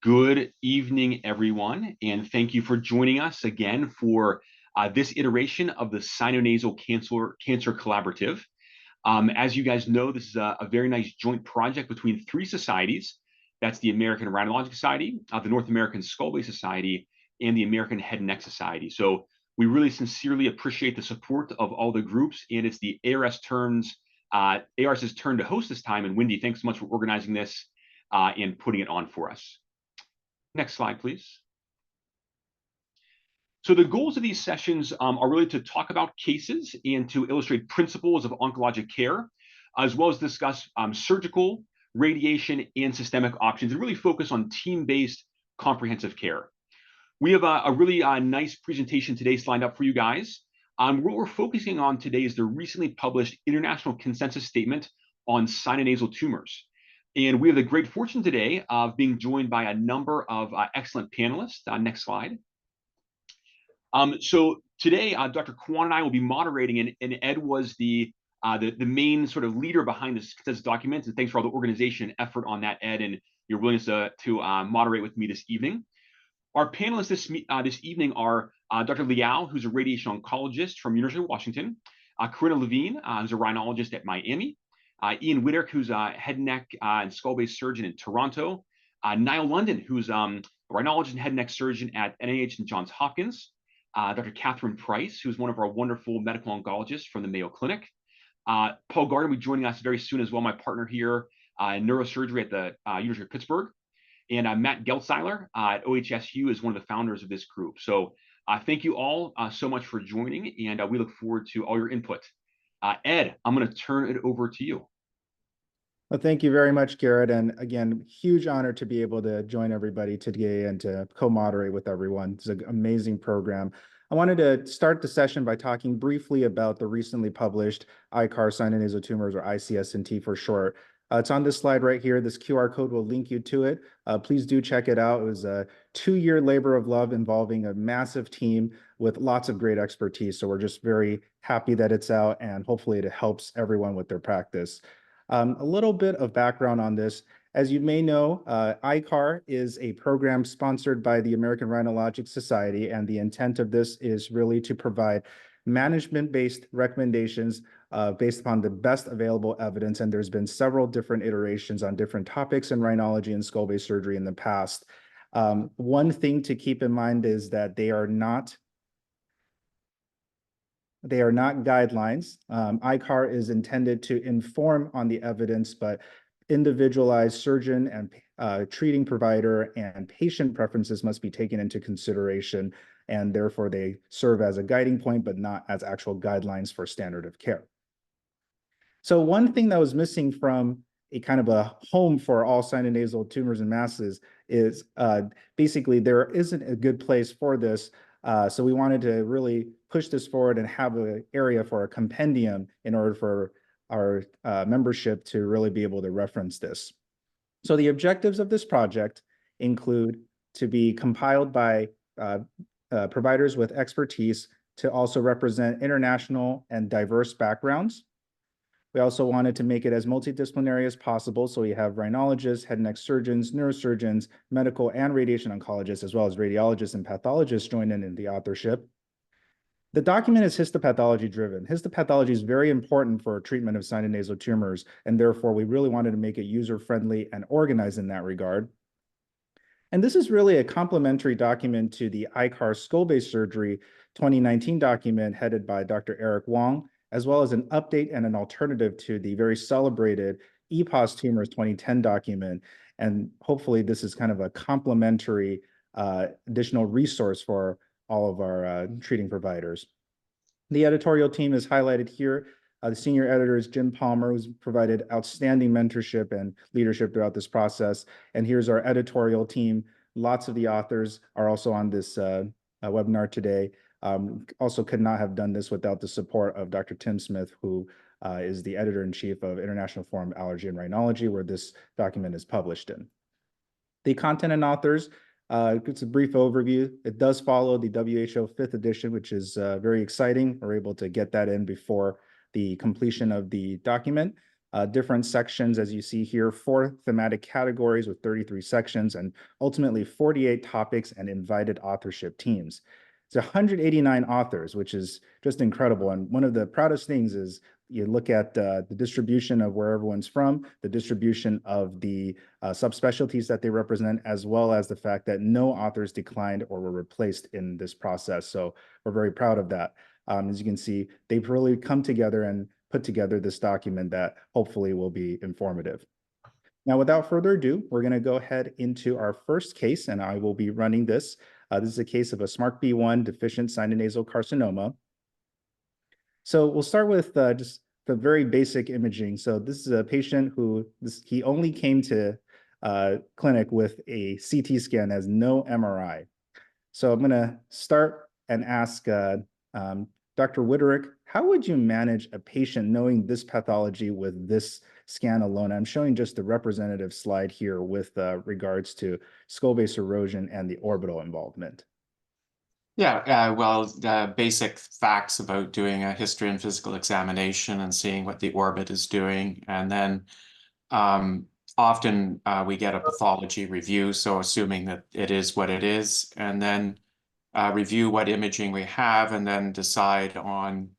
Good evening, everyone, and thank you for joining us again for this iteration of the Sinonasal Cancer Collaborative. As you guys know, this is a very nice joint project between three societies. That's the American Rhinologic Society, the North American Skull-Base Society, and the American Head and Neck Society. So we really sincerely appreciate the support of all the groups, and it's the ARS's turn to host this time. And Wendy, thanks so much for organizing this and putting it on for us. Next slide, please. So the goals of these sessions are really to talk about cases and to illustrate principles of oncologic care, as well as discuss surgical, radiation, and systemic options, and really focus on team-based comprehensive care. We have a really nice presentation today lined up for you guys. What we're focusing on today is the recently published International Consensus Statement on Sinonasal Tumors. And we have the great fortune today of being joined by a number of excellent panelists. Next slide. So today, Dr. Kwan and I will be moderating, and Ed was the main sort of leader behind this consensus document. And thanks for all the organization and effort on that, Ed, and your willingness to moderate with me this evening. Our panelists this evening are Dr. Liao, who's a radiation oncologist from University of Washington, Corinna Levine, who's a rhinologist at Miami, Ian Whittick, who's a head and neck and skull-base surgeon in Toronto, Niall London, who's a rhinologist and head and neck surgeon at NIH and Johns Hopkins, Dr. Catherine Price, who's one of our wonderful medical oncologists from the Mayo Clinic, Paul Gardner will be joining us very soon as well, my partner here in neurosurgery at the University of Pittsburgh, and Matt Geltzeiler at OHSU is one of the founders of this group. So thank you all so much for joining, and we look forward to all your input. Ed, I'm going to turn it over to you. Well, thank you very much, Garrett. And again, huge honor to be able to join everybody today and to co-moderate with everyone. It's an amazing program. I wanted to start the session by talking briefly about the recently published ICAR Sinonasal Tumors, or ICS&T for short. It's on this slide right here. This QR code will link you to it. Please do check it out. It was a 2-year labor of love involving a massive team with lots of great expertise. So we're just very happy that it's out, and hopefully it helps everyone with their practice. A little bit of background on this. As you may know, ICAR is a program sponsored by the American Rhinologic Society, and the intent of this is really to provide management-based recommendations based upon the best available evidence, and there's been several different iterations on different topics in rhinology and skull-base surgery in the past. One thing to keep in mind is that they are not guidelines. ICAR is intended to inform on the evidence, but individualized surgeon and treating provider and patient preferences must be taken into consideration, and therefore they serve as a guiding point, but not as actual guidelines for standard of care. So one thing that was missing from a kind of a home for all sinonasal tumors and masses is basically there isn't a good place for this. So we wanted to really push this forward and have an area for a compendium in order for our membership to really be able to reference this. So the objectives of this project include to be compiled by providers with expertise to also represent international and diverse backgrounds. We also wanted to make it as multidisciplinary as possible. So we have rhinologists, head and neck surgeons, neurosurgeons, medical and radiation oncologists, as well as radiologists and pathologists join in the authorship. The document is histopathology driven. Histopathology is very important for treatment of sinonasal tumors, and therefore we really wanted to make it user-friendly and organized in that regard. And this is really a complementary document to the ICAR skull-base surgery 2019 document headed by Dr. Eric Wong, as well as an update and an alternative to the very celebrated EPOS Tumors 2010 document. And hopefully this is kind of a complementary additional resource for all of our treating providers. The editorial team is highlighted here. The senior editor is Jim Palmer, who's provided outstanding mentorship and leadership throughout this process. And here's our editorial team. Lots of the authors are also on this webinar today. Also could not have done this without the support of Dr. Tim Smith, who is the editor-in-chief of International Forum of Allergy and Rhinology, where this document is published in. The content and authors, it's a brief overview. It does follow the WHO 5th edition, which is very exciting. We're able to get that in before the completion of the document. different sections, as you see here, 4 thematic categories with 33 sections, and ultimately 48 topics and invited authorship teams. It's 189 authors, which is just incredible. And one of the proudest things is you look at the distribution of where everyone's from, the distribution of the subspecialties that they represent, as well as the fact that no authors declined or were replaced in this process. So we're very proud of that. As you can see, they've really come together and put together this document that hopefully will be informative. Now, without further ado, we're going to go ahead into our first case, and I will be running this. This is a case of a SMARCB1 deficient sinonasal carcinoma. So we'll start with just the very basic imaging. So this is a patient who he only came to clinic with a CT scan, has no MRI. So I'm going to start and ask Dr. Witterick, how would you manage a patient knowing this pathology with this scan alone? I'm showing just the representative slide here with regards to skull base erosion and the orbital involvement. Yeah, well, the basic facts about doing a history and physical examination and seeing what the orbit is doing. And then often we get a pathology review, so assuming that it is what it is, and then review what imaging we have, and then decide on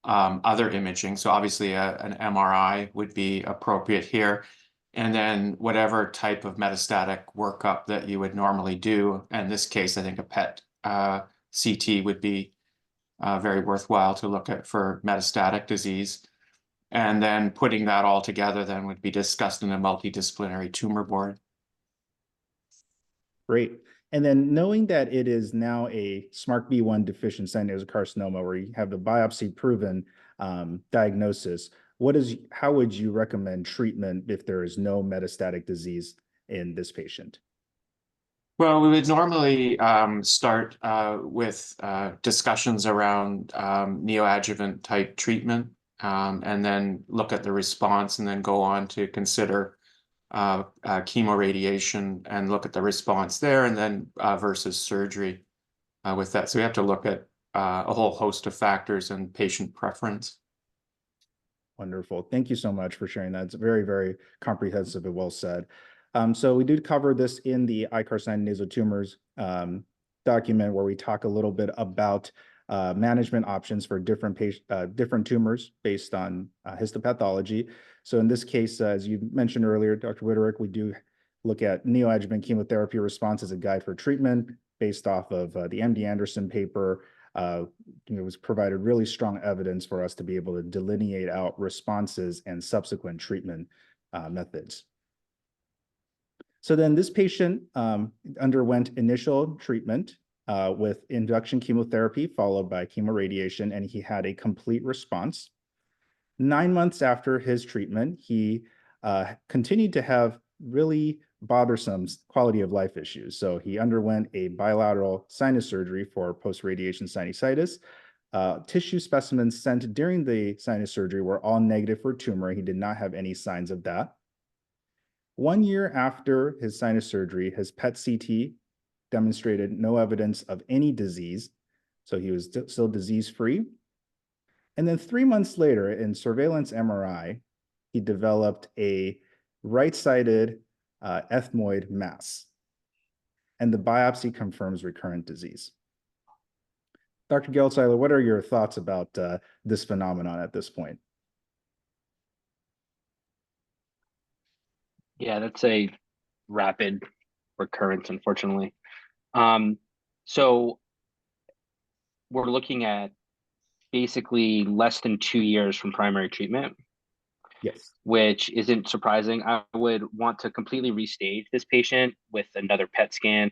other imaging. So obviously an MRI would be appropriate here. And then whatever type of metastatic workup that you would normally do. In this case, I think a PET CT would be very worthwhile to look at for metastatic disease. And then putting that all together then would be discussed in a multidisciplinary tumor board. Great. And then knowing that it is now a SMARCB1 deficient sinonasal carcinoma, where you have the biopsy proven diagnosis, how would you recommend treatment if there is no metastatic disease in this patient? Well, we would normally start with discussions around neoadjuvant type treatment, and then look at the response, and then go on to consider chemoradiation and look at the response there, and then versus surgery with that. So we have to look at a whole host of factors and patient preference. Wonderful. Thank you so much for sharing that. It's very, very comprehensive and well said. So we did cover this in the ICARS nasal tumors document, where we talk a little bit about management options for different tumors based on histopathology. So in this case, as you mentioned earlier, Dr. Witterick, we do look at neoadjuvant chemotherapy response as a guide for treatment based off of the MD Anderson paper. It was provided really strong evidence for us to be able to delineate out responses and subsequent treatment methods. So then this patient underwent initial treatment with induction chemotherapy followed by chemoradiation, and he had a complete response. 9 months after his treatment, he continued to have really bothersome quality of life issues. So he underwent a bilateral sinus surgery for post-radiation sinusitis. Tissue specimens sent during the sinus surgery were all negative for tumor. He did not have any signs of that. 1 year after his sinus surgery, his PET CT demonstrated no evidence of any disease. So he was still disease-free. And then 3 months later, in surveillance MRI, he developed a right-sided ethmoid mass. And the biopsy confirms recurrent disease. Dr. Geldzeiler, what are your thoughts about this phenomenon at this point? Yeah, that's a rapid recurrence, unfortunately. So we're looking at basically less than 2 years from primary treatment. Yes. Which isn't surprising. I would want to completely restage this patient with another PET scan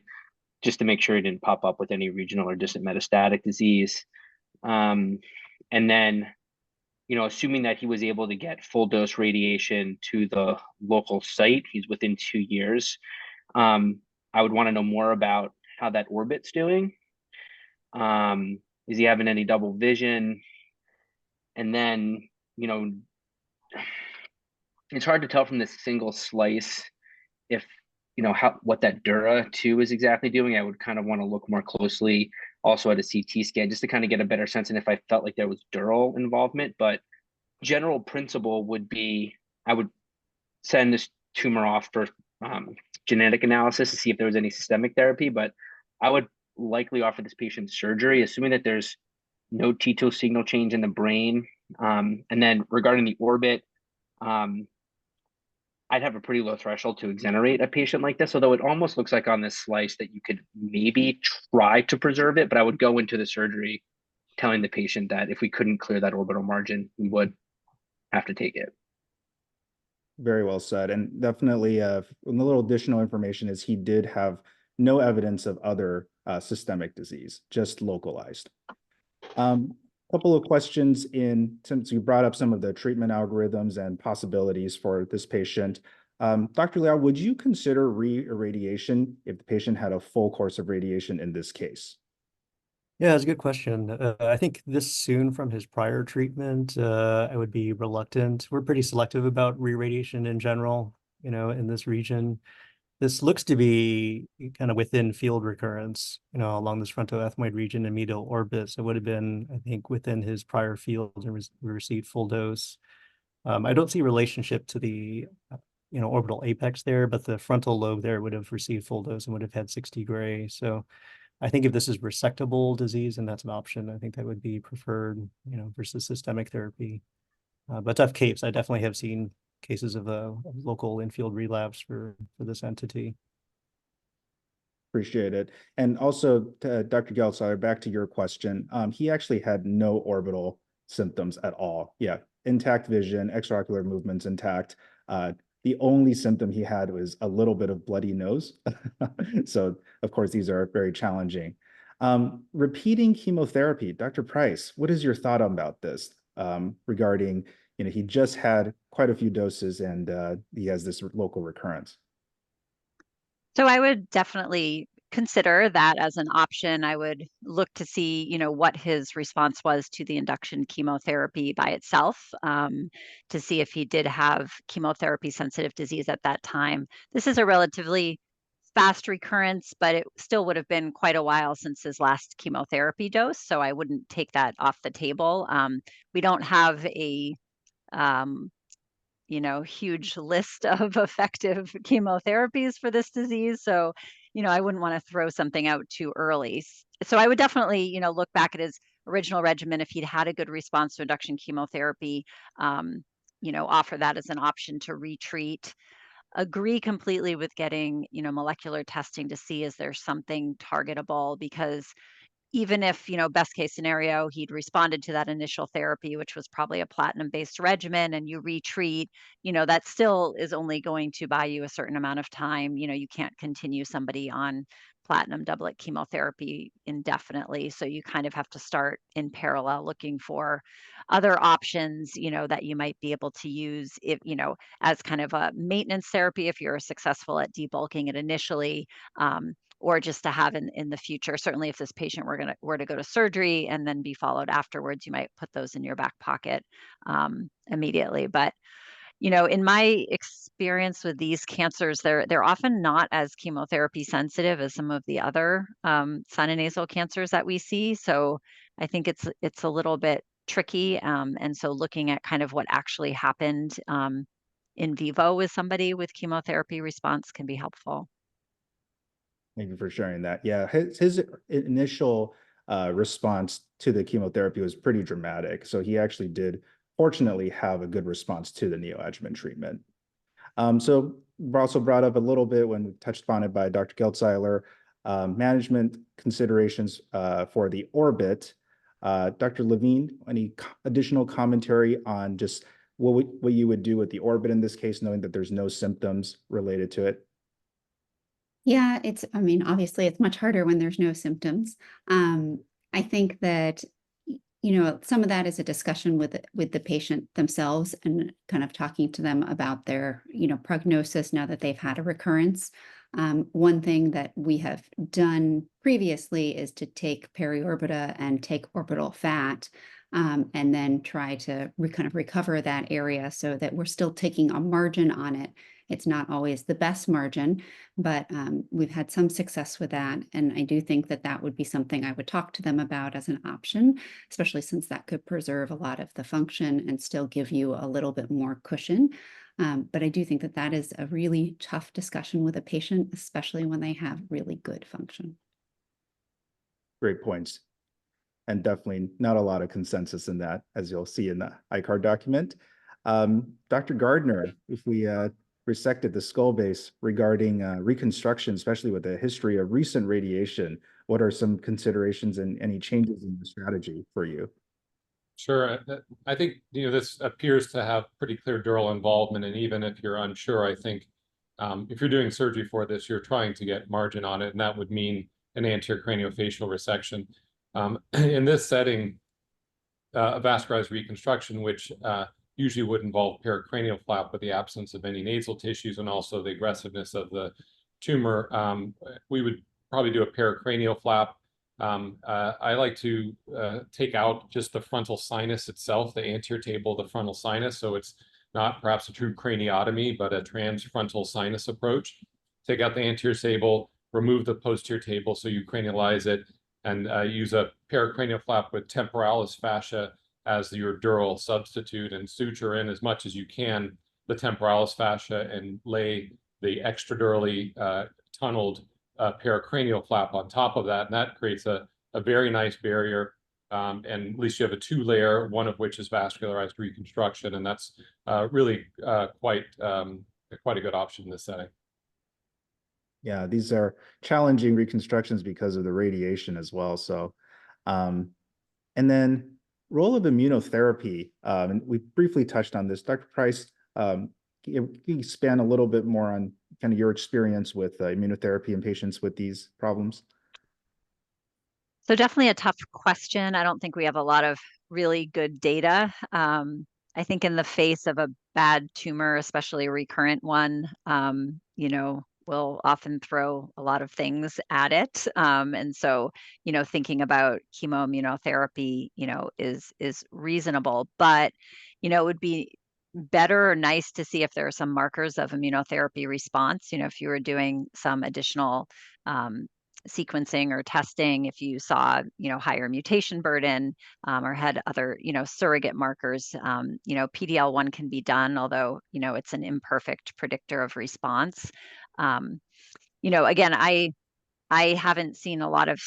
just to make sure it didn't pop up with any regional or distant metastatic disease. And then, assuming that he was able to get full dose radiation to the local site, he's within 2 years. I would want to know more about how that orbit's doing. Is he having any double vision? And then, it's hard to tell from this single slice if what that dura too is exactly doing. I would kind of want to look more closely also at a CT scan just to kind of get a better sense, and if I felt like there was dural involvement. But general principle would be I would send this tumor off for genetic analysis to see if there was any systemic therapy, but I would likely offer this patient surgery, assuming that there's no T2 signal change in the brain. And then regarding the orbit, I'd have a pretty low threshold to exonerate a patient like this, although it almost looks like on this slice that you could maybe try to preserve it, but I would go into the surgery telling the patient that if we couldn't clear that orbital margin, we would have to take it. Very well said. And definitely a little additional information is he did have no evidence of other systemic disease, just localized. Couple of questions since you brought up some of the treatment algorithms and possibilities for this patient. Dr. Liao, would you consider re-irradiation if the patient had a full course of radiation in this case? Yeah, it's a good question. I think this soon from his prior treatment, I would be reluctant. We're pretty selective about re-radiation in general, in this region. This looks to be kind of within field recurrence, along this frontoethmoid region and medial orbit. So it would have been, I think, within his prior field and we received full dose. I don't see a relationship to the, orbital apex there, but the frontal lobe there would have received full dose and would have had 60 gray. So I think if this is resectable disease and that's an option, I think that would be preferred, versus systemic therapy. But tough case. I definitely have seen cases of a local infield relapse for this entity. Appreciate it. And also, Dr. Geltzer, back to your question. He actually had no orbital symptoms at all. Yeah, intact vision, extraocular movements intact. The only symptom he had was a little bit of bloody nose. So, of course, these are very challenging. Repeating chemotherapy, Dr. Price, what is your thought about this regarding, he just had quite a few doses and he has this local recurrence? So I would definitely consider that as an option. I would look to see, what his response was to the induction chemotherapy by itself, to see if he did have chemotherapy sensitive disease at that time. This is a relatively fast recurrence, but it still would have been quite a while since his last chemotherapy dose. So I wouldn't take that off the table. We don't have a huge list of effective chemotherapies for this disease. So, I wouldn't want to throw something out too early. So I would definitely, look back at his original regimen. If he'd had a good response to induction chemotherapy, offer that as an option to retreat. Agree completely with getting, molecular testing to see is there something targetable, because even if, best case scenario, he'd responded to that initial therapy, which was probably a platinum-based regimen, and you retreat, that still is only going to buy you a certain amount of time. You can't continue somebody on platinum doublet chemotherapy indefinitely. So you kind of have to start in parallel looking for other options, that you might be able to use if, as kind of a maintenance therapy, if you're successful at debulking it initially, or just to have in the future. Certainly if this patient were to go to surgery and then be followed afterwards, you might put those in your back pocket immediately. But in my experience with these cancers, they're often not as chemotherapy sensitive as some of the other sinonasal cancers that we see. So I think it's a little bit tricky. And so looking at kind of what actually happened in vivo with somebody with chemotherapy response can be helpful. Thank you for sharing that. Yeah, his initial response to the chemotherapy was pretty dramatic. So he actually did, fortunately, have a good response to the neoadjuvant treatment. So we also brought up a little bit when we touched upon it by Dr. Geltzer, management considerations for the orbit. Dr. Levine, any additional commentary on just what you would do with the orbit in this case, knowing that there's no symptoms related to it? Yeah, obviously it's much harder when there's no symptoms. I think that, some of that is a discussion with the patient themselves and kind of talking to them about their, prognosis now that they've had a recurrence. One thing that we have done previously is to take periorbita and take orbital fat, and then try to kind of recover that area so that we're still taking a margin on it. It's not always the best margin, but we've had some success with that. And I do think that that would be something I would talk to them about as an option, especially since that could preserve a lot of the function and still give you a little bit more cushion. But I do think that that is a really tough discussion with a patient, especially when they have really good function. Great points. And definitely not a lot of consensus in that, as you'll see in the ICAR document. Dr. Gardner, if we resected the skull base regarding reconstruction, especially with a history of recent radiation, what are some considerations and any changes in the strategy for you? Sure. I think, this appears to have pretty clear dural involvement. And even if you're unsure, I think if you're doing surgery for this, you're trying to get margin on it. And that would mean an anterior craniofacial resection. In this setting, a vascularized reconstruction, which usually would involve pericranial flap with the absence of any nasal tissues and also the aggressiveness of the tumor, we would probably do a pericranial flap. I like to take out just the frontal sinus itself, the anterior table, the frontal sinus. So it's not perhaps a true craniotomy, but a transfrontal sinus approach. Take out the anterior table, remove the posterior table so you cranialize it, and use a pericranial flap with temporalis fascia as your dural substitute, and suture in as much as you can the temporalis fascia and lay the extradurally tunneled pericranial flap on top of that. And that creates a very nice barrier. And at least you have a two-layer, one of which is vascularized reconstruction. And that's really quite a good option in this setting. Yeah, these are challenging reconstructions because of the radiation as well. So, and then role of immunotherapy, and we briefly touched on this. Dr. Price, can you expand a little bit more on kind of your experience with immunotherapy in patients with these problems? So definitely a tough question. I don't think we have a lot of really good data. I think in the face of a bad tumor, especially a recurrent one, we'll often throw a lot of things at it. And so, thinking about chemoimmunotherapy, is reasonable, but, it would be better or nice to see if there are some markers of immunotherapy response. If you were doing some additional sequencing or testing, if you saw, higher mutation burden or had other, surrogate markers, PD-L1 can be done, although, it's an imperfect predictor of response. Again, I haven't seen a lot of,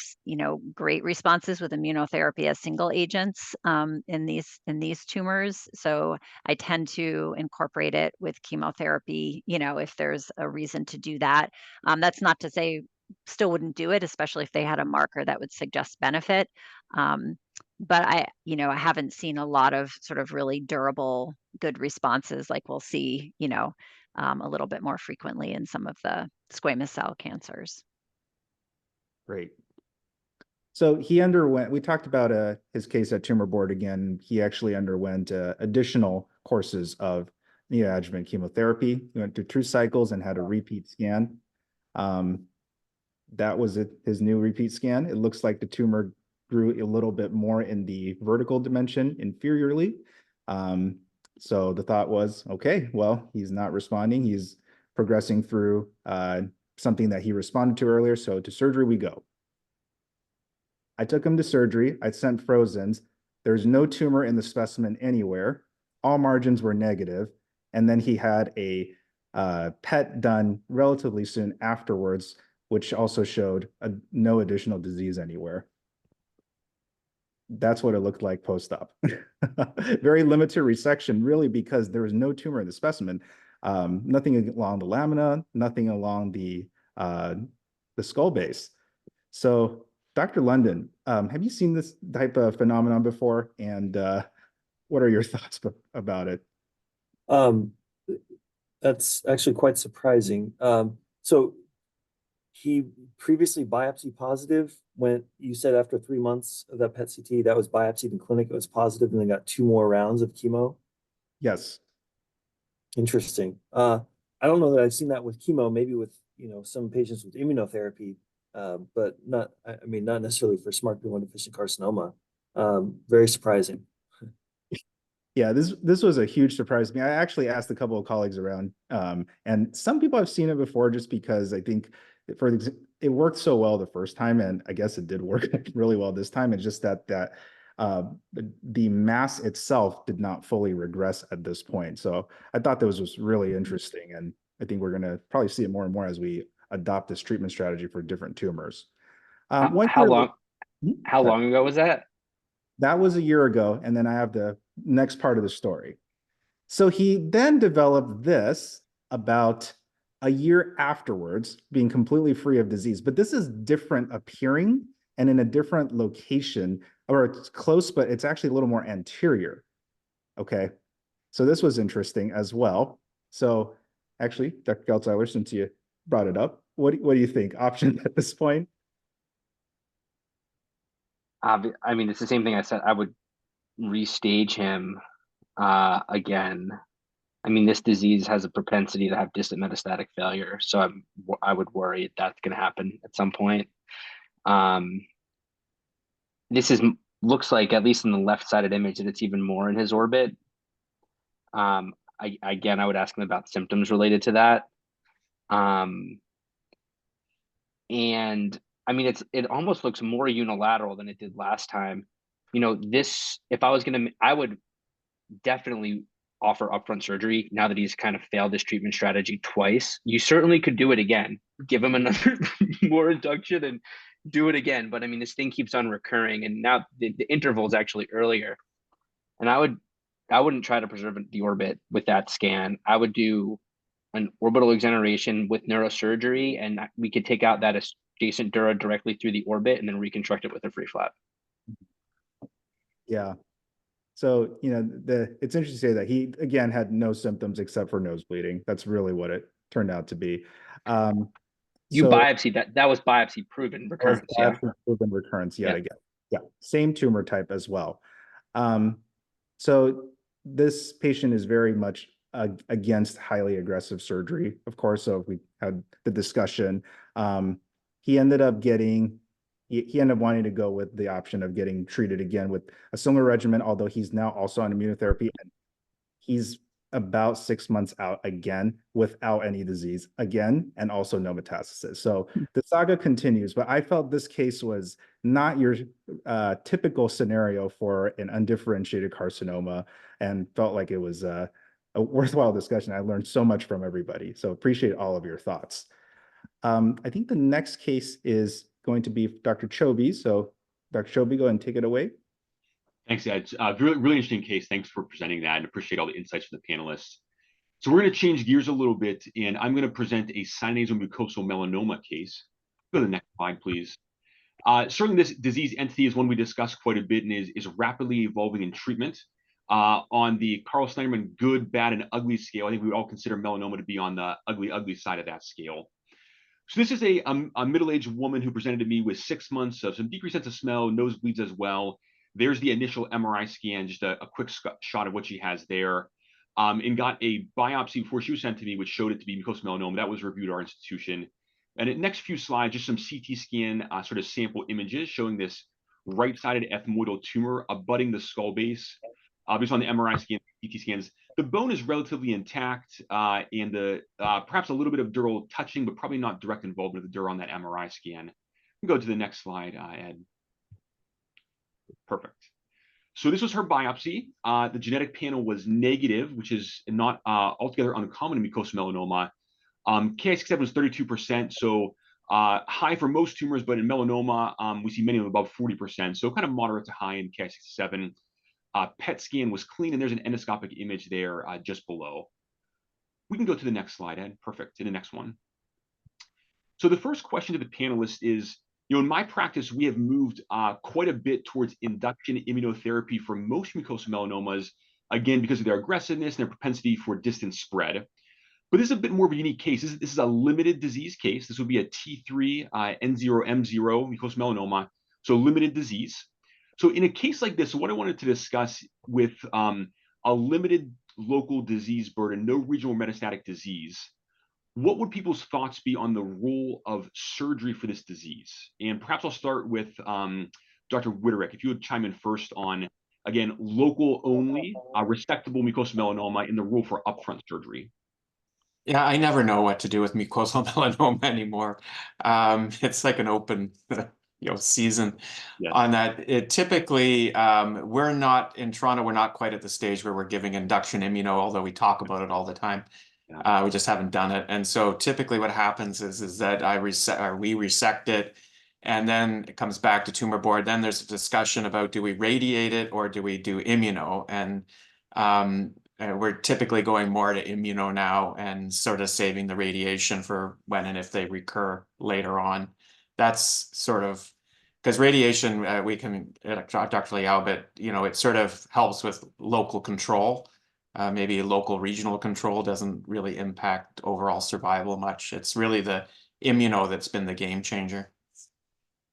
great responses with immunotherapy as single agents in these tumors. So I tend to incorporate it with chemotherapy, if there's a reason to do that. That's not to say still wouldn't do it, especially if they had a marker that would suggest benefit. But I haven't seen a lot of sort of really durable, good responses like we'll see, a little bit more frequently in some of the squamous cell cancers. Great. So he underwent, we talked about his case at Tumor Board again. He actually underwent additional courses of neoadjuvant chemotherapy. He went through 2 cycles and had a repeat scan. That was his new repeat scan. It looks like the tumor grew a little bit more in the vertical dimension inferiorly. So the thought was, okay, well, he's not responding. He's progressing through something that he responded to earlier. So to surgery we go. I took him to surgery. I sent frozens. There's no tumor in the specimen anywhere. All margins were negative. And then he had a PET done relatively soon afterwards, which also showed no additional disease anywhere. That's what it looked like post-op. Very limited resection, really, because there was no tumor in the specimen. Nothing along the lamina, nothing along the skull base. So, Dr. London, have you seen this type of phenomenon before? And what are your thoughts about it? That's actually quite surprising. So he previously biopsy positive when you said after 3 months of that PET CT, that was biopsied in clinic, it was positive, and then got 2 more rounds of chemo. Yes. Interesting. I don't know that I've seen that with chemo, maybe with, some patients with immunotherapy, but not necessarily for SMARCB1 deficient carcinoma. Very surprising. Yeah, this was a huge surprise to me. I actually asked a couple of colleagues around, and some people have seen it before just because I think it worked so well the first time, and I guess it did work really well this time. It's just that the mass itself did not fully regress at this point. So I thought that was really interesting, and I think we're going to probably see it more and more as we adopt this treatment strategy for different tumors. How long ago was that? That was a year ago, and then I have the next part of the story. So he then developed this about a year afterwards, being completely free of disease. But this is different appearing and in a different location, or it's close, but it's actually a little more anterior. Okay, so this was interesting as well. So actually, Dr. Geltzeiler, since you brought it up, what do you think? Options at this point? I mean, it's the same thing I said. I would restage him again. I mean, this disease has a propensity to have distant metastatic failure, so I would worry that's going to happen at some point. This looks like, at least in the left-sided image, that it's even more in his orbit. Again, I would ask him about symptoms related to that. And I mean, it almost looks more unilateral than it did last time. You know, this, if I was I would definitely offer upfront surgery now that he's kind of failed this treatment strategy twice. You certainly could do it again, give him another more induction and do it again. But I mean, this thing keeps on recurring, and now the interval is actually earlier. And I wouldn't try to preserve the orbit with that scan. I would do an orbital exoneration with neurosurgery, and we could take out that adjacent dura directly through the orbit and then reconstruct it with a free flap. Yeah. So, you know, it's interesting to say that he, again, had no symptoms except for nose bleeding. That's really what it turned out to be. You biopsied that was biopsy proven recurrence. Proven recurrence yet again. Yeah. Same tumor type as well. So this patient is very much against highly aggressive surgery, of course. So we had the discussion. He ended up wanting to go with the option of getting treated again with a similar regimen, although he's now also on immunotherapy, and he's about 6 months out again without any disease again, and also no metastasis. So the saga continues, but I felt this case was not your typical scenario for an undifferentiated carcinoma, and felt like it was a worthwhile discussion. I learned so much from everybody. So appreciate all of your thoughts. I think the next case is going to be Dr. Chobe. So Dr. Chobe, go ahead and take it away. Thanks, Ed. Really interesting case. Thanks for presenting that, and appreciate all the insights from the panelists. So we're going to change gears a little bit, and I'm going to present a sinonasal mucosal melanoma case. Go to the next slide, please. Certainly this disease entity is one we discussed quite a bit and is rapidly evolving in treatment. On the Carl Snyderman good, bad, and ugly scale, I think we would all consider melanoma to be on the ugly side of that scale. So this is a middle-aged woman who presented to me with 6 months of some decreased sense of smell, nosebleeds as well. There's the initial MRI scan, just a quick shot of what she has there, and got a biopsy before she was sent to me, which showed it to be mucosal melanoma. That was reviewed at our institution. And the next few slides, just some CT scan sort of sample images showing this right-sided ethmoidal tumor abutting the skull base. Based on the MRI scan, CT scans, the bone is relatively intact, and perhaps a little bit of dural touching, but probably not direct involvement of the dura on that MRI scan. Go to the next slide, Ed. Perfect. So this was her biopsy. The genetic panel was negative, which is not altogether uncommon in mucosal melanoma. Ki67 was 32%, so high for most tumors, but in melanoma, we see many of them above 40%, so kind of moderate to high in Ki67. PET scan was clean, and there's an endoscopic image there just below. We can go to the next slide, Ed. Perfect, to the next one. So the first question to the panelists is, in my practice, we have moved quite a bit towards induction immunotherapy for most mucosal melanomas, again, because of their aggressiveness and their propensity for distant spread. But this is a bit more of a unique case. This is a limited disease case. This would be a T3 N0M0 mucosal melanoma, so limited disease. So in a case like this, what I wanted to discuss with a limited local disease burden, no regional metastatic disease, what would people's thoughts be on the role of surgery for this disease? And perhaps I'll start with Dr. Witterick, if you would chime in first on, again, local only, resectable mucosal melanoma and the role for upfront surgery. Yeah, I never know what to do with mucosal melanoma anymore. It's like an open season Yes. on that. It typically, we're not in Toronto, we're not quite at the stage where we're giving induction immuno, although we talk about it all the time. Yeah. We just haven't done it. And so typically what happens is that we resect it, and then it comes back to tumor board. Then there's a discussion about, do we radiate it or do we do immuno? And we're typically going more to immuno now and sort of saving the radiation for when and if they recur later on. That's sort of, because radiation, we can, Dr. Liao, but it sort of helps with local control. Maybe local regional control doesn't really impact overall survival much. It's really the immuno that's been the game changer.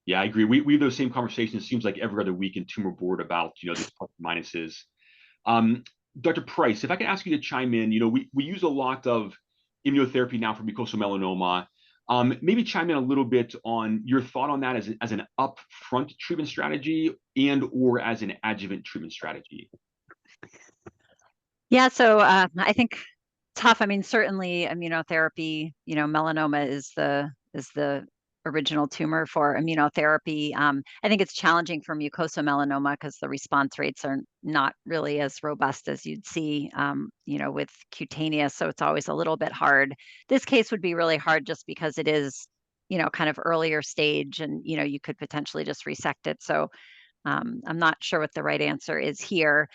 Yeah, I agree. We have those same conversations. It seems like every other week in Tumor Board about these plus and minuses. Dr. Price, if I could ask you to chime in, we use a lot of immunotherapy now for mucosal melanoma. Maybe chime in a little bit on your thought on that as an upfront treatment strategy and or as an adjuvant treatment strategy. Yeah, so I think tough. I mean, certainly immunotherapy, melanoma is the original tumor for immunotherapy. I think it's challenging for mucosal melanoma because the response rates are not really as robust as you'd see, with cutaneous. So it's always a little bit hard. This case would be really hard just because it is, kind of earlier stage, and you could potentially just resect it. So I'm not sure what the right answer is here.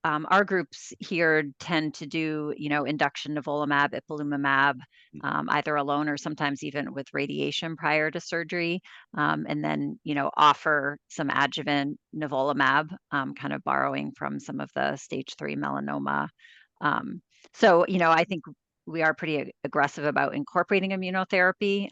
Our groups here tend to do, induction nivolumab, ipilimumab, either alone or sometimes even with radiation prior to surgery, and then, offer some adjuvant nivolumab, kind of borrowing from some of the stage 3 melanoma. So, I think we are pretty aggressive about incorporating immunotherapy.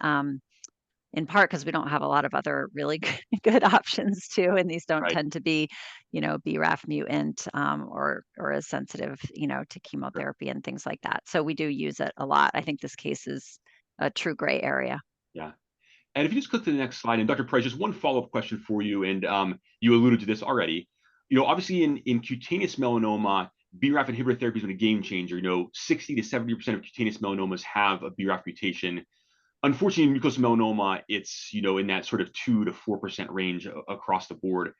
In part because we don't have a lot of other really good options too, and these don't tend to be, BRAF mutant, or as sensitive, to chemotherapy and things like that. So we do use it a lot. I think this case is a true gray area. Yeah. And if you just click to the next slide, and Dr. Price, just one follow-up question for you, and you alluded to this already. Obviously in cutaneous melanoma, BRAF inhibitor therapy has been a game changer. 60 to 70% of cutaneous melanomas have a BRAF mutation. Unfortunately, in mucosal melanoma, it's in that sort of 2 to 4% range across the board.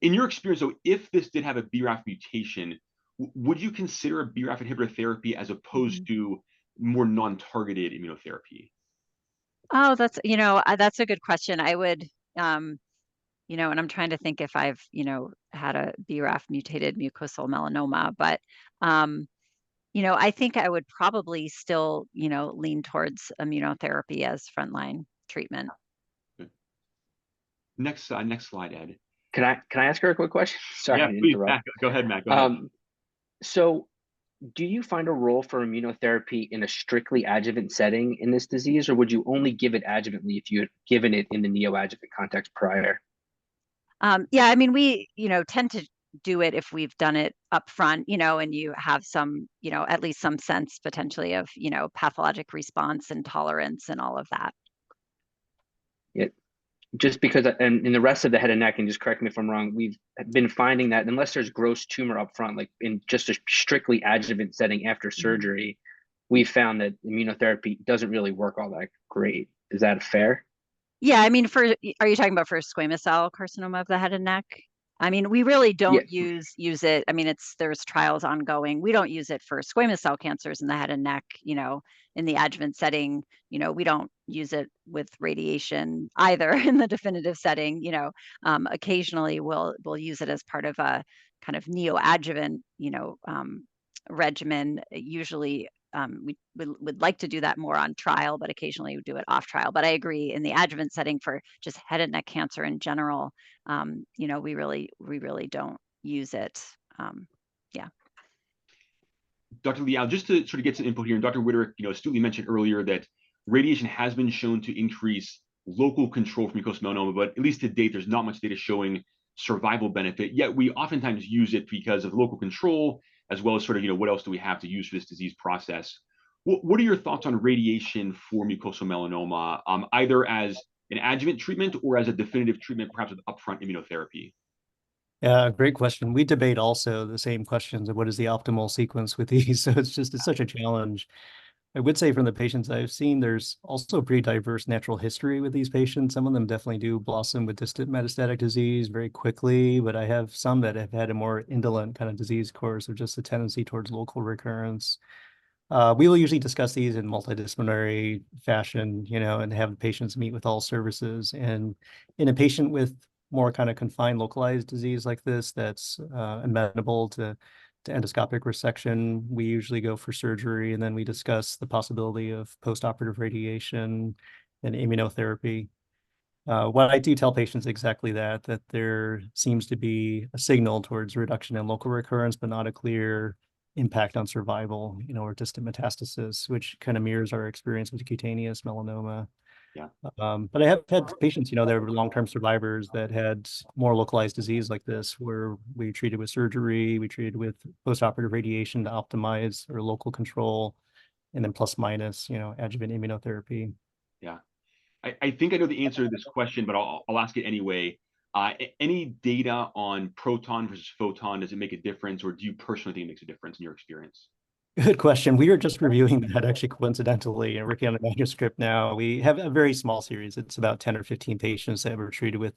In your experience, though, if this did have a BRAF mutation, would you consider a BRAF inhibitor therapy as opposed to more non-targeted immunotherapy? Oh, that's a good question. I would, and I'm trying to think if I've had a BRAF mutated mucosal melanoma, but I think I would probably still, lean towards immunotherapy as frontline treatment. Next slide, Ed. Can I ask her a quick question? Sorry Yeah, to please, interrupt. Matt, go ahead, Matt. Go ahead. So do you find a role for immunotherapy in a strictly adjuvant setting in this disease, or would you only give it adjuvantly if you had given it in the neoadjuvant context prior? Yeah, I mean, we, tend to do it if we've done it up front, and you have some, at least some sense potentially of, pathologic response and tolerance and all of that. Yeah, just because, and in the rest of the head and neck, and just correct me if I'm wrong, we've been finding that unless there's gross tumor up front, like in just a strictly adjuvant setting after surgery, we've found that immunotherapy doesn't really work all that great. Is that fair? Yeah, I mean, are you talking about for squamous cell carcinoma of the head and neck? I mean, we really don't use it. I mean, there's trials ongoing. We don't use it for squamous cell cancers in the head and neck, in the adjuvant setting. We don't use it with radiation either in the definitive setting. Occasionally we'll use it as part of a kind of neoadjuvant, regimen. Usually we would like to do that more on trial, but occasionally we do it off trial. But I agree, in the adjuvant setting for just head and neck cancer in general, we really don't use it. Yeah. Dr. Liao, just to sort of get some input here, and Dr. Whitterick, astutely mentioned earlier that radiation has been shown to increase local control for mucosal melanoma, but at least to date, there's not much data showing survival benefit. Yet we oftentimes use it because of local control, as well as sort of, what else do we have to use for this disease process? What are your thoughts on radiation for mucosal melanoma, either as an adjuvant treatment or as a definitive treatment, perhaps with upfront immunotherapy? Yeah, great question. We debate also the same questions of what is the optimal sequence with these. So it's such a challenge. I would say from the patients I've seen, there's also a pretty diverse natural history with these patients. Some of them definitely do blossom with distant metastatic disease very quickly, but I have some that have had a more indolent kind of disease course of just a tendency towards local recurrence. We will usually discuss these in multidisciplinary fashion, and have patients meet with all services. And in a patient with more kind of confined localized disease like this, that's amenable to endoscopic resection, we usually go for surgery, and then we discuss the possibility of postoperative radiation and immunotherapy. What I do tell patients exactly that there seems to be a signal towards reduction in local recurrence, but not a clear impact on survival, or distant metastasis, which kind of mirrors our experience with cutaneous melanoma. Yeah. But I have had patients, that were long-term survivors that had more localized disease like this, where we treated with surgery, we treated with postoperative radiation to optimize or local control, and then plus minus, adjuvant immunotherapy. Yeah. I think I know the answer to this question, but I'll ask it anyway. Any data on proton versus photon, does it make a difference, or do you personally think it makes a difference in your experience? Good question. We were just reviewing that actually coincidentally and working on a manuscript now. We have a very small series. It's about 10 or 15 patients that were treated with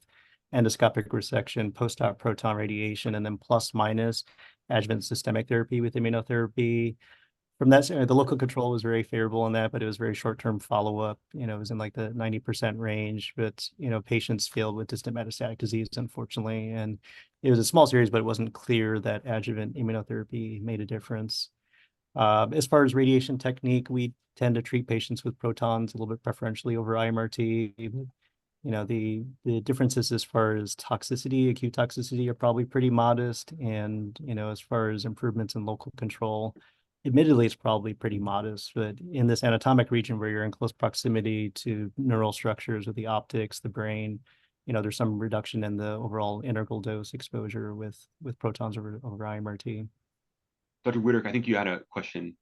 endoscopic resection, post-op proton radiation, and then plus minus adjuvant systemic therapy with immunotherapy. From that, the local control was very favorable in that, but it was very short-term follow-up. It was in like the 90% range, but, patients failed with distant metastatic disease, unfortunately. And it was a small series, but it wasn't clear that adjuvant immunotherapy made a difference. As far as radiation technique, we tend to treat patients with protons a little bit preferentially over IMRT. The differences as far as toxicity, acute toxicity, are probably pretty modest. And, as far as improvements in local control, admittedly, it's probably pretty modest. But in this anatomic region where you're in close proximity to neural structures with the optics, the brain, there's some reduction in the overall integral dose exposure with protons over IMRT. Dr. Whitaker, I think you had a question.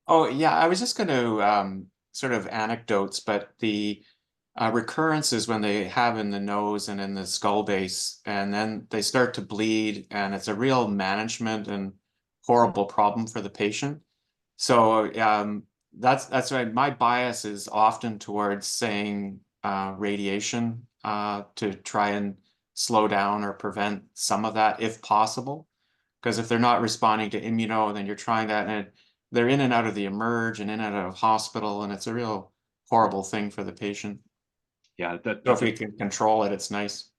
Oh, yeah, I was just going to sort of anecdotes, but the recurrence is when they have in the nose and in the skull base, and then they start to bleed, and it's a real management and horrible problem for the patient. So that's why my bias is often towards saying radiation to try and slow down or prevent some of that if possible. Because if they're not responding to immuno, then you're trying that, and they're in and out of the emerge and in and out of hospital, and it's a real horrible thing for the patient. Yeah, so if we can control it, it's nice.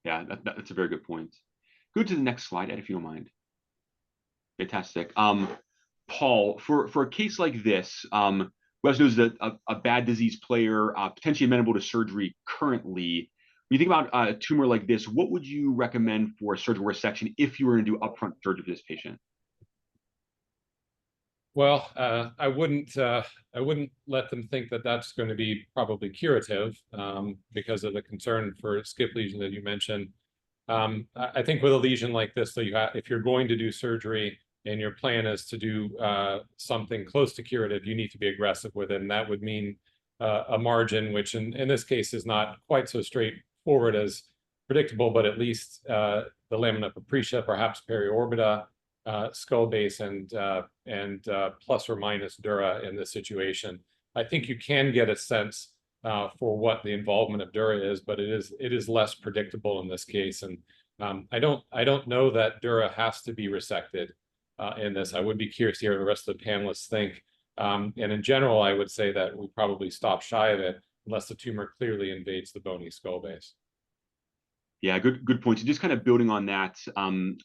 Yeah, that's a very good point. Go to the next slide, Ed, if you don't mind. Fantastic. Paul, for a case like this, who else knows that a bad disease player, potentially amenable to surgery currently, when you think about a tumor like this, what would you recommend for a surgical resection if you were going to do upfront surgery for this patient? Well, I wouldn't let them think that that's going to be probably curative because of the concern for skip lesion that you mentioned. I think with a lesion like this, if you're going to do surgery and your plan is to do something close to curative, you need to be aggressive with it. And that would mean a margin, which in this case is not quite so straightforward as predictable, but at least the lamina propria, perhaps periorbita, skull base, and plus or minus dura in this situation. I think you can get a sense for what the involvement of dura is, but it is less predictable in this case. And I don't know that dura has to be resected in this. I would be curious to hear the rest of the panelists think. And in general, I would say that we probably stop shy of it unless the tumor clearly invades the bony skull base. Yeah, good point. So just kind of building on that,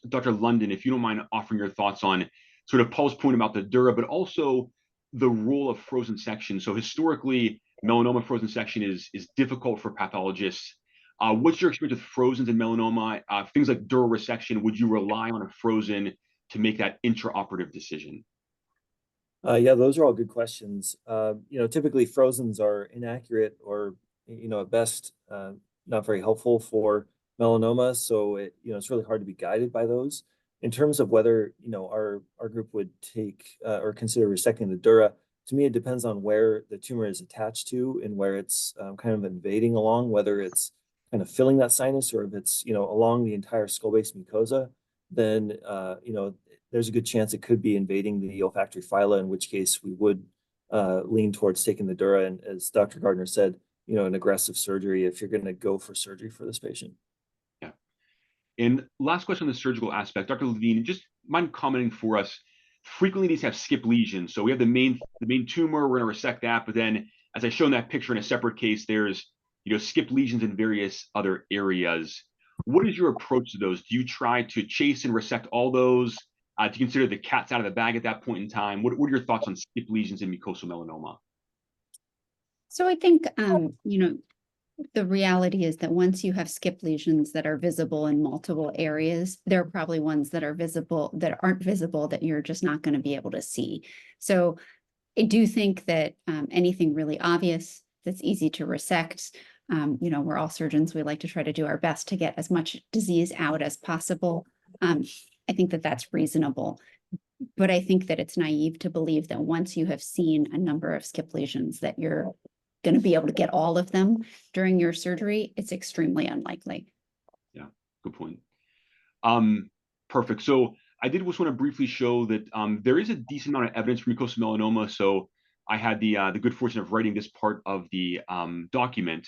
Dr. London, if you don't mind offering your thoughts on sort of Paul's point about the dura, but also the role of frozen section. So historically, melanoma frozen section is difficult for pathologists. What's your experience with frozens in melanoma? Things like dura resection, would you rely on a frozen to make that intraoperative decision? Yeah, those are all good questions. Typically frozens are inaccurate or, at best, not very helpful for melanoma. So it's really hard to be guided by those. In terms of whether, our group would take or consider resecting the dura, to me, it depends on where the tumor is attached to and where it's kind of invading along, whether it's kind of filling that sinus or if it's, along the entire skull base mucosa, then, there's a good chance it could be invading the olfactory phyla, in which case we would lean towards taking the dura. And as Dr. Gardner said, an aggressive surgery if you're going to go for surgery for this patient. Yeah. And last question on the surgical aspect, Dr. Levine, just mind commenting for us. Frequently, these have skip lesions. So we have the main tumor. We're going to resect that, but then, as I show in that picture in a separate case, there's skip lesions in various other areas. What is your approach to those? Do you try to chase and resect all those? Do you consider the cat's out of the bag at that point in time? What are your thoughts on skip lesions in mucosal melanoma? So I think, the reality is that once you have skip lesions that are visible in multiple areas, there are probably ones that are visible that aren't visible that you're just not going to be able to see. So I do think that anything really obvious that's easy to resect, we're all surgeons. We like to try to do our best to get as much disease out as possible. I think that that's reasonable. But I think that it's naive to believe that once you have seen a number of skip lesions that you're going to be able to get all of them during your surgery. It's extremely unlikely. Yeah, good point. Perfect. So I did just want to briefly show that there is a decent amount of evidence for mucosal melanoma. So I had the good fortune of writing this part of the document.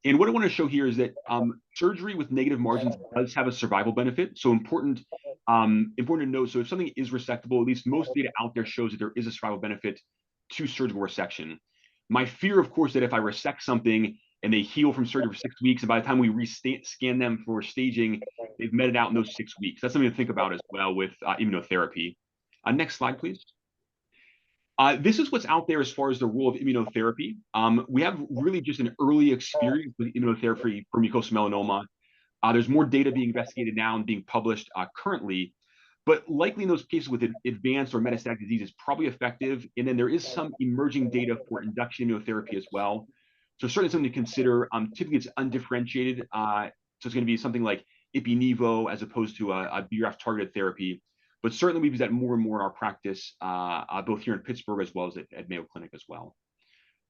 And what I want to show here is that surgery with negative margins does have a survival benefit. So important to note. So if something is resectable, at least most data out there shows that there is a survival benefit to surgical resection. My fear, of course, that if I resect something and they heal from surgery for 6 weeks, and by the time we scan them for staging, they've met it out in those 6 weeks. That's something to think about as well with immunotherapy. Next slide, please. This is what's out there as far as the role of immunotherapy. We have really just an early experience with immunotherapy for mucosal melanoma. There's more data being investigated now and being published currently. But likely in those cases with advanced or metastatic disease is probably effective. And then there is some emerging data for induction immunotherapy as well. So certainly something to consider. Typically it's undifferentiated. So it's going to be something like Ipi-Nivo as opposed to a BRAF targeted therapy. But certainly we've used that more and more in our practice, both here in Pittsburgh as well as at Mayo Clinic as well.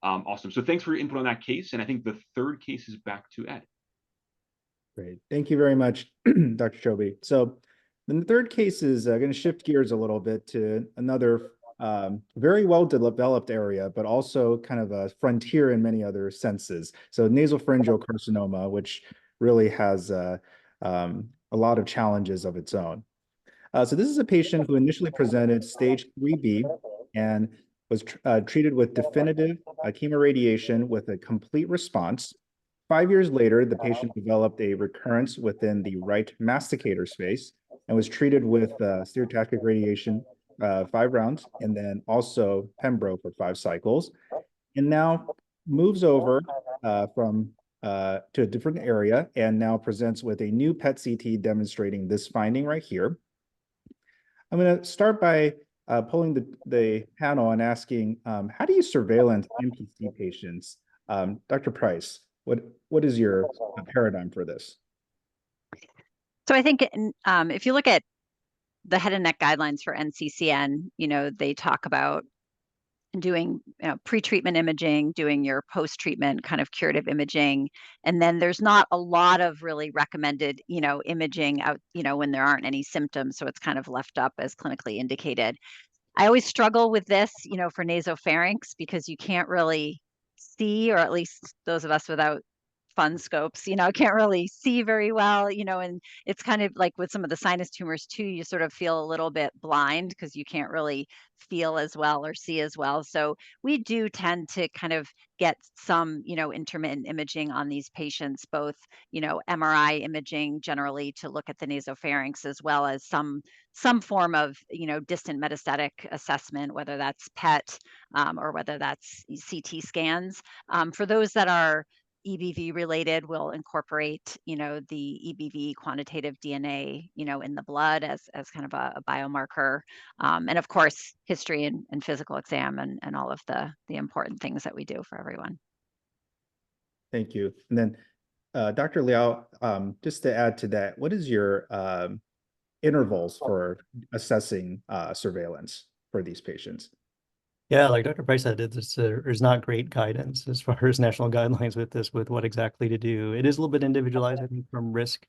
Awesome. So thanks for your input on that case. And I think the third case is back to Ed. Great. Thank you very much, Dr. Chobe. So then the third case is going to shift gears a little bit to another very well developed area, but also kind of a frontier in many other senses. So nasopharyngeal carcinoma, which really has a lot of challenges of its own. So this is a patient who initially presented stage 3B and was treated with definitive chemoradiation with a complete response. 5 years later, the patient developed a recurrence within the right masticator space and was treated with stereotactic radiation 5 rounds, and then also Pembro for 5 cycles, and now moves over to a different area and now presents with a new PET-CT demonstrating this finding right here. I'm going to start by polling the panel and asking, how do you surveillance MPC patients? Dr. Price, what is your paradigm for this? So I think if you look at the head and neck guidelines for NCCN, they talk about doing pre-treatment imaging, doing your post-treatment kind of curative imaging. And then there's not a lot of really recommended, imaging out, when there aren't any symptoms. So it's kind of left up as clinically indicated. I always struggle with this, for nasopharynx, because you can't really see, or at least those of us without fun scopes, can't really see very well, and it's kind of like with some of the sinus tumors too, you sort of feel a little bit blind because you can't really feel as well or see as well. So we do tend to kind of get some, intermittent imaging on these patients, both, MRI imaging generally to look at the nasopharynx, as well as some form of, distant metastatic assessment, whether that's PET or whether that's CT scans. For those that are EBV related, will incorporate, the EBV quantitative DNA, in the blood as kind of a biomarker. And of course, history and physical exam and all of the important things that we do for everyone. Thank you. And then Dr. Liao, just to add to that, what is your intervals for assessing surveillance for these patients? Yeah, like Dr. Price said, there's not great guidance as far as national guidelines with this, with what exactly to do. It is a little bit individualized, I think, from risk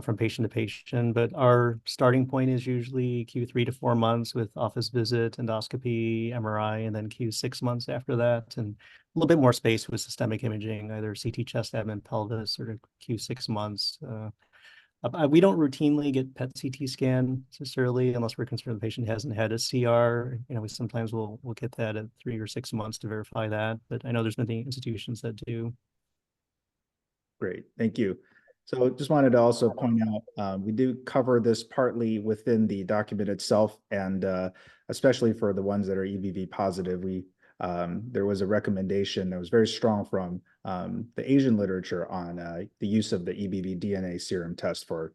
from patient to patient, but our starting point is usually Q3 to 4 months with office visit, endoscopy, MRI, and then Q6 months after that, and a little bit more space with systemic imaging, either CT chest, abdomen, pelvis, or Q6 months. We don't routinely get PET CT scan necessarily unless we're concerned the patient hasn't had a CR. You know, we sometimes we'll get that at 3 or 6 months to verify that, but I know there's many institutions that do. Great, thank you. So just wanted to also point out, we do cover this partly within the document itself, and especially for the ones that are EBV positive, there was a recommendation that was very strong from the Asian literature on the use of the EBV DNA serum test for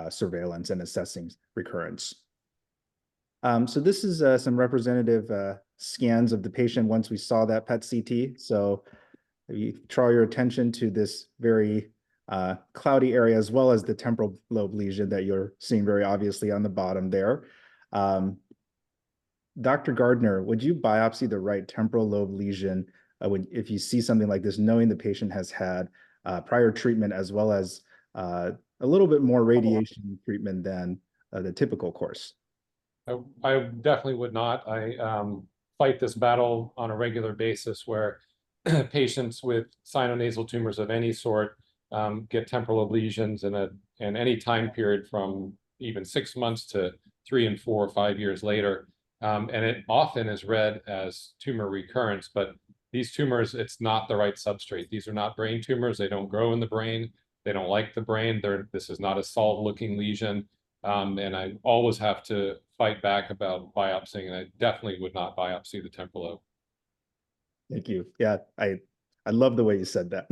surveillance and assessing recurrence. So this is some representative scans of the patient once we saw that PET CT. So you draw your attention to this very cloudy area, as well as the temporal lobe lesion that you're seeing very obviously on the bottom there. Dr. Gardner, would you biopsy the right temporal lobe lesion if you see something like this, knowing the patient has had prior treatment as well as a little bit more radiation treatment than the typical course? I definitely would not. I fight this battle on a regular basis where patients with sinonasal tumors of any sort get temporal lobe lesions in any time period from even 6 months to 3 and 4 or 5 years later. And it often is read as tumor recurrence, but these tumors, it's not the right substrate. These are not brain tumors. They don't grow in the brain. They don't like the brain. This is not a solid-looking lesion. And I always have to fight back about biopsying, and I definitely would not biopsy the temporal lobe. Thank you. Yeah, I love the way you said that.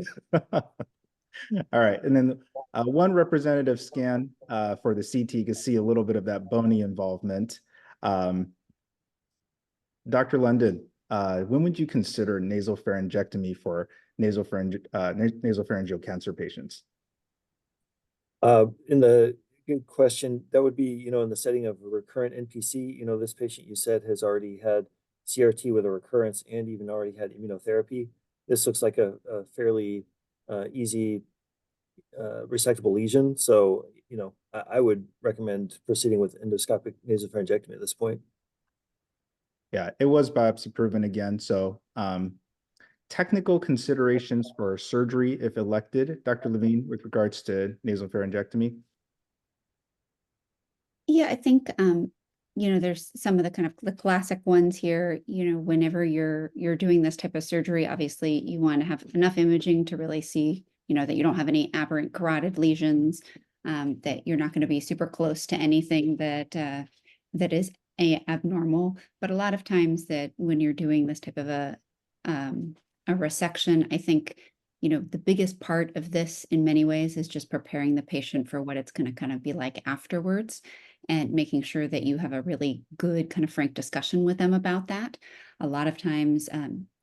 All right, and then one representative scan for the CT, you can see a little bit of that bony involvement. Dr. London, when would you consider nasopharyngectomy for nasopharyngeal cancer patients? Good question. That would be, in the setting of a recurrent NPC. This patient you said has already had CRT with a recurrence and even already had immunotherapy. This looks like a fairly easy resectable lesion. So, I would recommend proceeding with endoscopic nasopharyngectomy at this point. Yeah, it was biopsy proven again. So technical considerations for surgery, if elected, Dr. Levine, with regards to nasopharyngectomy? Yeah, I think, there's some of the kind of the classic ones here. Whenever you're doing this type of surgery, obviously you want to have enough imaging to really see, that you don't have any aberrant carotid lesions, that you're not going to be super close to anything that is abnormal. But a lot of times that when you're doing this type of a resection, I think, the biggest part of this in many ways is just preparing the patient for what it's going to kind of be like afterwards, and making sure that you have a really good kind of frank discussion with them about that. A lot of times,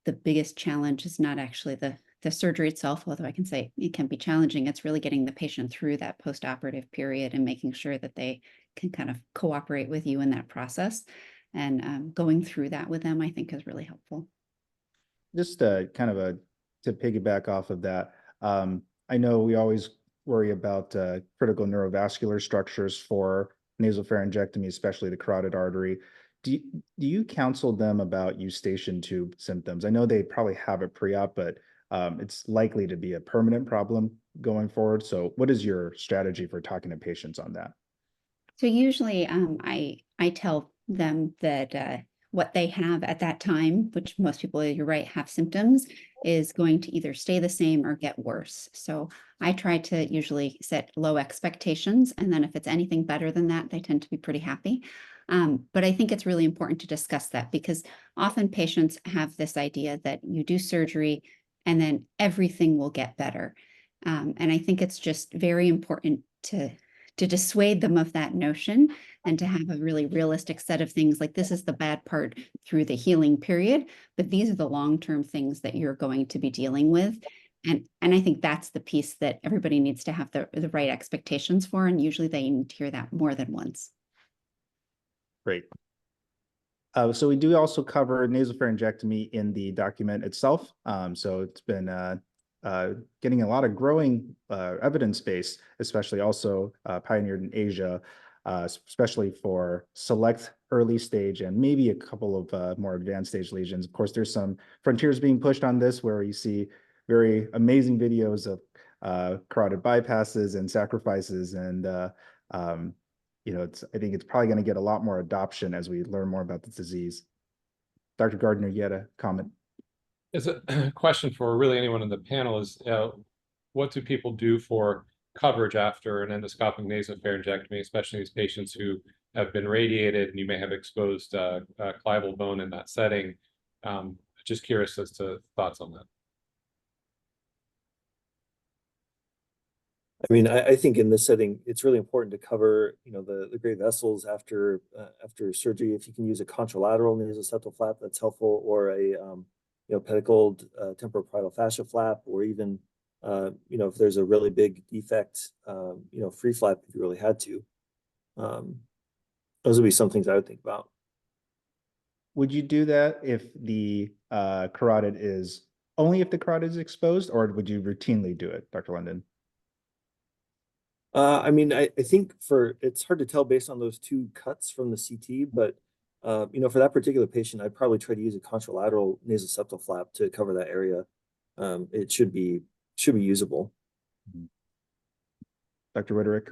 the biggest challenge is not actually the surgery itself, although I can say it can be challenging. It's really getting the patient through that post-operative period and making sure that they can kind of cooperate with you in that process. And going through that with them, I think, is really helpful. Just to piggyback off of that, I know we always worry about critical neurovascular structures for nasopharyngectomy, especially the carotid artery. Do you counsel them about eustachian tube symptoms? I know they probably have it pre-op, but it's likely to be a permanent problem going forward. So what is your strategy for talking to patients on that? So usually I tell them that what they have at that time, which most people, you're right, have symptoms, is going to either stay the same or get worse. So I try to usually set low expectations. And then if it's anything better than that, they tend to be pretty happy. But I think it's really important to discuss that, because often patients have this idea that you do surgery and then everything will get better. And I think it's just very important to dissuade them of that notion, and to have a really realistic set of things like, this is the bad part through the healing period, but these are the long-term things that you're going to be dealing with. And I think that's the piece that everybody needs to have the right expectations for. And usually they need to hear that more than once. Great. So we do also cover nasopharyngectomy in the document itself. So it's been getting a lot of growing evidence base, especially also pioneered in Asia, especially for select early stage and maybe a couple of more advanced stage lesions. Of course, there's some frontiers being pushed on this where you see very amazing videos of carotid bypasses and sacrifices. And, I think it's probably going to get a lot more adoption as we learn more about the disease. Dr. Gardner, you had a comment. It's a question for really anyone in the panel is, what do people do for coverage after an endoscopic nasopharyngectomy, especially these patients who have been radiated and you may have exposed clival bone in that setting? Just curious as to thoughts on that. I mean, I think in this setting, it's really important to cover, the great vessels after surgery. If you can use a contralateral nasoseptal flap, that's helpful, or a pedicled temporoparietal fascia flap, or even if there's a really big defect, free flap if you really had to. Those would be some things I would think about. Would you do that if the carotid is only if the carotid is exposed, or would you routinely do it, Dr. London? I mean, I think it's hard to tell based on those two cuts from the CT, but for that particular patient, I'd probably try to use a contralateral nasoseptal flap to cover that area. It should be usable. Dr. Riderick?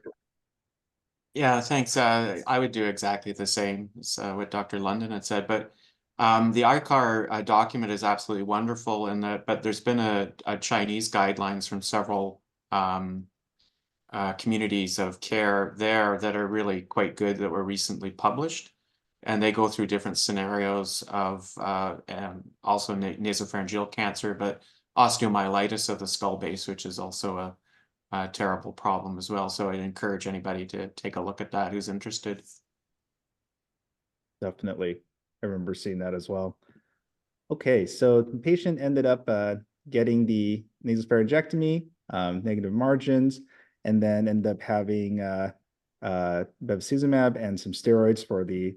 Yeah, thanks. I would do exactly the same as what Dr. London had said, but the ICAR document is absolutely wonderful in that, but there's been a Chinese guidelines from several communities of care there that are really quite good that were recently published. And they go through different scenarios of also nasopharyngeal cancer, but osteomyelitis of the skull base, which is also a terrible problem as well. So I'd encourage anybody to take a look at that who's interested. Definitely. I remember seeing that as well. Okay, so the patient ended up getting the nasopharyngectomy, negative margins, and then ended up having bevacizumab and some steroids for the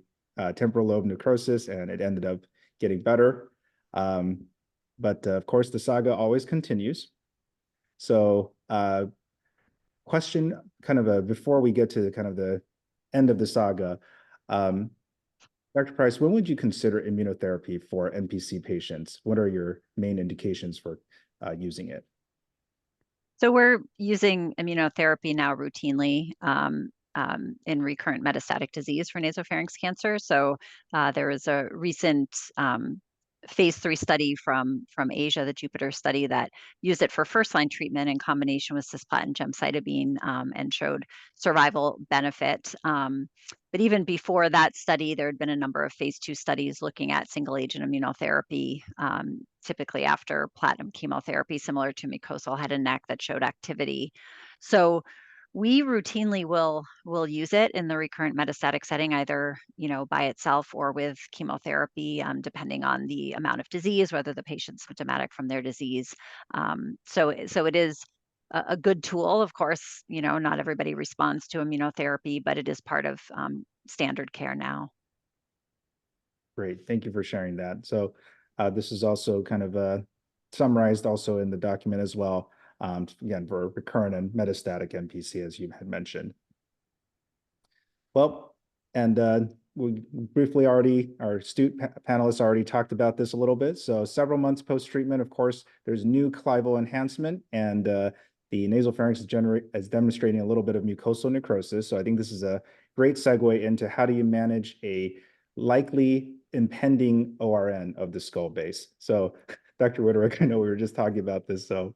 temporal lobe necrosis, and it ended up getting better. But of course, the saga always continues. So question kind of before we get to kind of the end of the saga, Dr. Price, when would you consider immunotherapy for NPC patients? What are your main indications for using it? So we're using immunotherapy now routinely in recurrent metastatic disease for nasopharynx cancer. So there was a recent phase 3 study from Asia, the Jupiter study, that used it for first-line treatment in combination with cisplatin gemcitabine and showed survival benefit. But even before that study, there had been a number of phase 2 studies looking at single-agent immunotherapy, typically after platinum chemotherapy, similar to mucosal head and neck, that showed activity. So we routinely will use it in the recurrent metastatic setting, either by itself or with chemotherapy, depending on the amount of disease, whether the patient's symptomatic from their disease. So it is a good tool. Of course, not everybody responds to immunotherapy, but it is part of standard care now. Great, thank you for sharing that. So this is also kind of summarized also in the document as well. Again, for recurrent and metastatic NPC, as you had mentioned. Well, and we briefly already, our astute panelists already talked about this a little bit. So several months post-treatment, of course, there's new clival enhancement, and the nasopharynx is demonstrating a little bit of mucosal necrosis. So I think this is a great segue into how do you manage a likely impending ORN of the skull base. So Dr. Riderick, I know we were just talking about this, so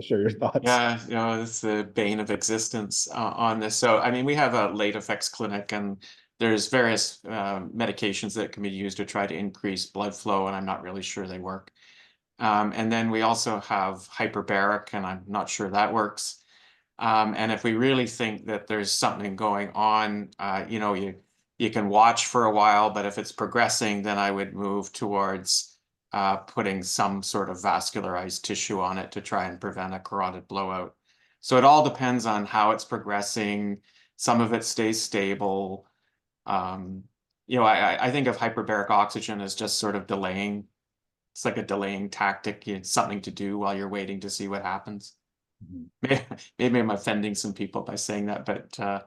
share your thoughts. Yeah, it's the bane of existence on this. So, I mean, we have a late effects clinic, and there's various medications that can be used to try to increase blood flow, and I'm not really sure they work. And then we also have hyperbaric, and I'm not sure that works. And if we really think that there's something going on, you can watch for a while, but if it's progressing, then I would move towards putting some sort of vascularized tissue on it to try and prevent a carotid blowout. So it all depends on how it's progressing. Some of it stays stable. I think of hyperbaric oxygen as just sort of delaying it's like a delaying tactic. It's something to do while you're waiting to see what happens. Maybe I'm offending some people by saying that, but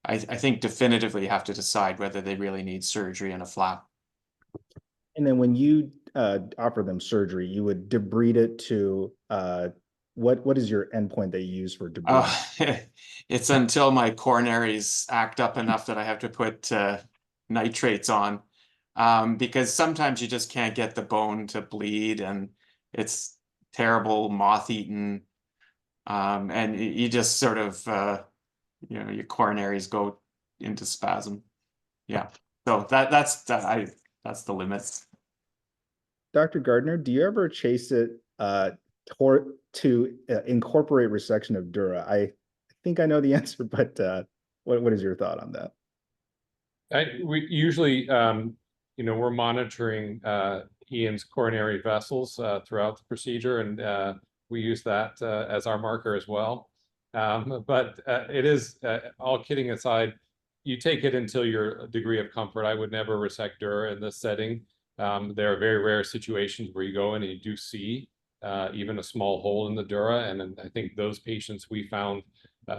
I think definitively you have to decide whether they really need surgery and a flap. And then when you offer them surgery, you would debride it to what is your endpoint that you use for debridement? It's until my coronaries act up enough that I have to put nitrates on, because sometimes you just can't get the bone to bleed, and it's terrible, moth-eaten, and you just sort of your coronaries go into spasm. Yeah, so that's the limit. Dr. Gardner, do you ever chase it to incorporate resection of dura? I think I know the answer, but what is your thought on that? We usually, we're monitoring Ian's coronary vessels throughout the procedure, and we use that as our marker as well. But it is, all kidding aside, you take it until your degree of comfort. I would never resect dura in this setting. There are very rare situations where you go in and you do see even a small hole in the dura, and I think those patients we found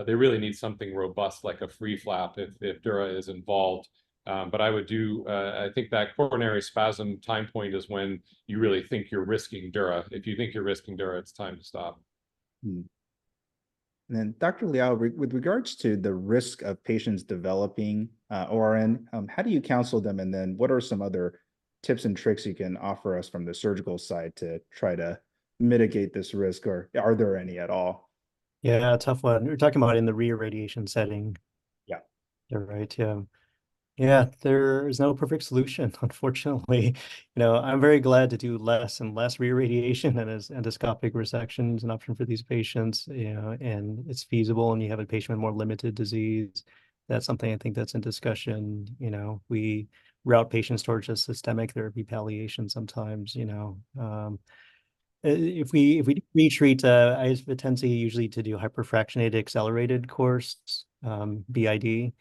they really need something robust like a free flap if dura is involved. But I would do, I think that coronary spasm time point is when you really think you're risking dura. If you think you're risking dura, it's time to stop. And then Dr. Liao, with regards to the risk of patients developing ORN, how do you counsel them? And then what are some other tips and tricks you can offer us from the surgical side to try to mitigate this risk, or are there any at all? Yeah, tough one. We're talking about in the re-irradiation setting. Yeah. You're right, yeah. Yeah, there is no perfect solution, unfortunately. I'm very glad to do less and less re-irradiation, and as endoscopic resection is an option for these patients, and it's feasible, and you have a patient with more limited disease. That's something I think that's in discussion. We route patients towards a systemic therapy palliation sometimes, if we retreat, I have a tendency usually to do hyperfractionated accelerated course, BID.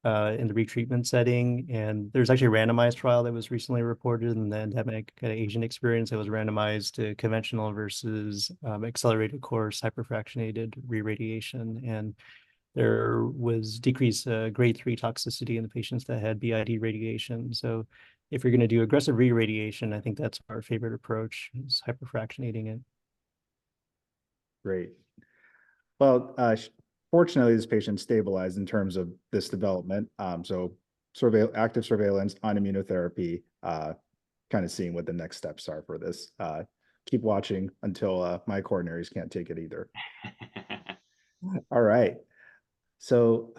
In the retreatment setting, and there's actually a randomized trial that was recently reported in the endemic Asian experience that was randomized to conventional versus accelerated course hyperfractionated re-radiation, and there was decreased grade 3 toxicity in the patients that had BID radiation. So if you're going to do aggressive re-radiation, I think that's our favorite approach, is hyperfractionating it. Great. Well, fortunately, this patient stabilized in terms of this development. So active surveillance on immunotherapy, kind of seeing what the next steps are for this. Keep watching until my coronaries can't take it either. All right. So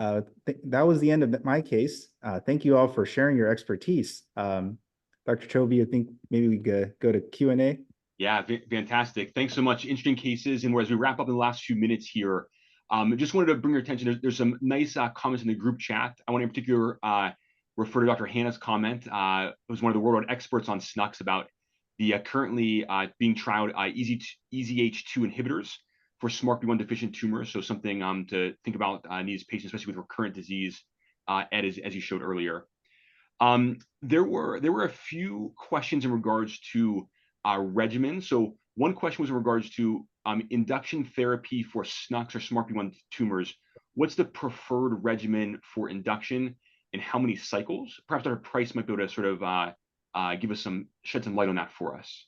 that was the end of my case. Thank you all for sharing your expertise. Dr. Chovy, I think maybe we could go to Q&A. Yeah, fantastic. Thanks so much. Interesting cases. And as we wrap up in the last few minutes here, I just wanted to bring your attention. There's some nice comments in the group chat. I want to in particular refer to Dr. Hannah's comment. It was one of the worldwide experts on SNUCs about the currently being trialed EZH2 inhibitors for SMARCB1 deficient tumors. So something to think about in these patients, especially with recurrent disease, Ed, as you showed earlier. There were a few questions in regards to regimen. So one question was in regards to induction therapy for SNUCs or SMARCB1 tumors. What's the preferred regimen for induction, and how many cycles? Perhaps Dr. Price might be able to sort of shed some light on that for us.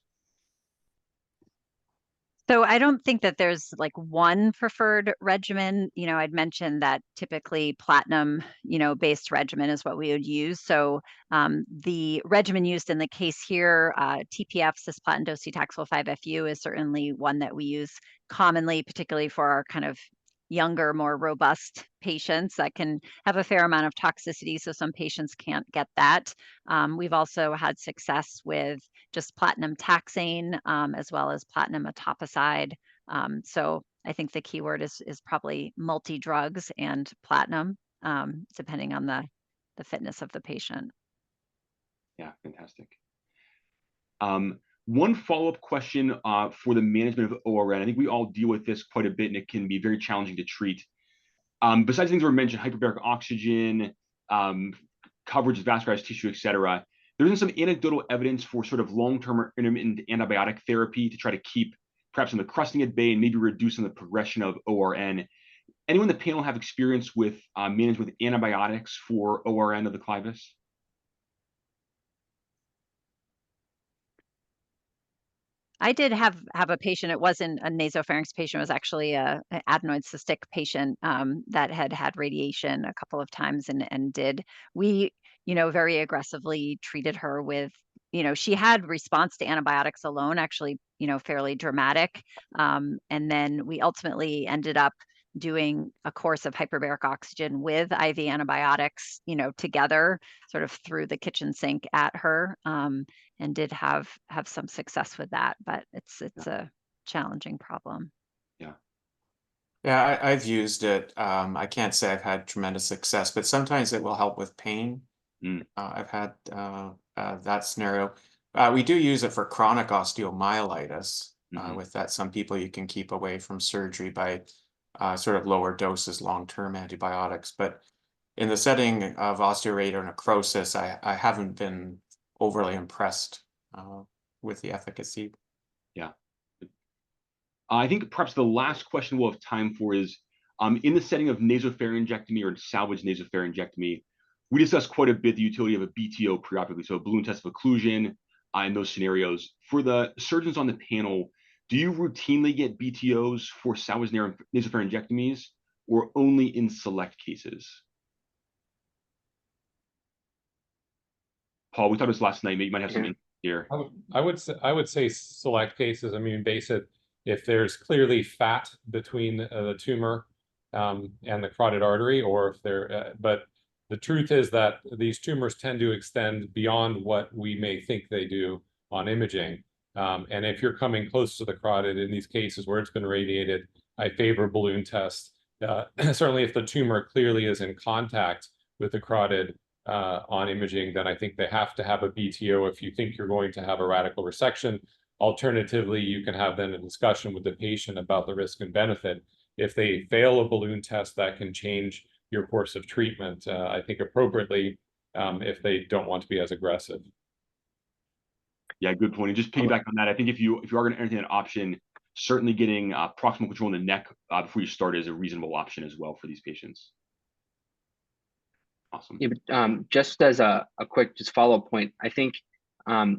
So I don't think that there's like one preferred regimen. I'd mentioned that typically platinum, based regimen is what we would use. So the regimen used in the case here, TPF, cisplatin docetaxel 5-FU, is certainly one that we use commonly, particularly for our kind of younger, more robust patients that can have a fair amount of toxicity. So some patients can't get that. We've also had success with just platinum taxane, as well as platinum etoposide. So I think the keyword is probably multi-drugs and platinum, depending on the fitness of the patient. Yeah, fantastic. One follow-up question for the management of ORN. I think we all deal with this quite a bit, and it can be very challenging to treat. Besides things that were mentioned, hyperbaric oxygen, coverage of vascularized tissue, et cetera, There's been some anecdotal evidence for sort of long-term or intermittent antibiotic therapy to try to keep perhaps some of the crusting at bay and maybe reducing the progression of ORN. Anyone in the panel have experience with management with antibiotics for ORN of the clivus? I did have a patient. It wasn't a nasopharynx patient. It was actually an adenoid cystic patient that had radiation a couple of times and we very aggressively treated her with, she had response to antibiotics alone, actually, fairly dramatic. And then we ultimately ended up doing a course of hyperbaric oxygen with IV antibiotics, together, sort of through the kitchen sink at her. And did have some success with that, but it's a challenging problem. Yeah, I've used it. I can't say I've had tremendous success, but sometimes it will help with pain. I've had that scenario. We do use it for chronic osteomyelitis. With that, some people you can keep away from surgery by sort of lower doses, long-term antibiotics. But in the setting of osteoarthritis necrosis, I haven't been overly impressed with the efficacy. Yeah. I think perhaps the last question we'll have time for is, in the setting of nasopharyngectomy or salvage nasopharyngectomy, we discussed quite a bit the utility of a BTO preoperatively, so a balloon test of occlusion in those scenarios. For the surgeons on the panel, do you routinely get BTOs for salvage nasopharyngectomies or only in select cases? Paul, we talked about this last night. Maybe you might have some here. I would say select cases. I mean, if there's clearly fat between the tumor and the carotid artery, or if there, but the truth is that these tumors tend to extend beyond what we may think they do on imaging. And if you're coming close to the carotid in these cases where it's been radiated, I favor balloon test. Certainly if the tumor clearly is in contact with the carotid on imaging, then I think they have to have a BTO if you think you're going to have a radical resection. Alternatively, you can have then a discussion with the patient about the risk and benefit. If they fail a balloon test, that can change your course of treatment, I think appropriately, if they don't want to be as aggressive. Yeah, good point. And just piggyback on that, I think if you are going to entertain an option, certainly getting proximal control in the neck before you start is a reasonable option as well for these patients. Awesome. Yeah, but, just as a quick follow-up point, I think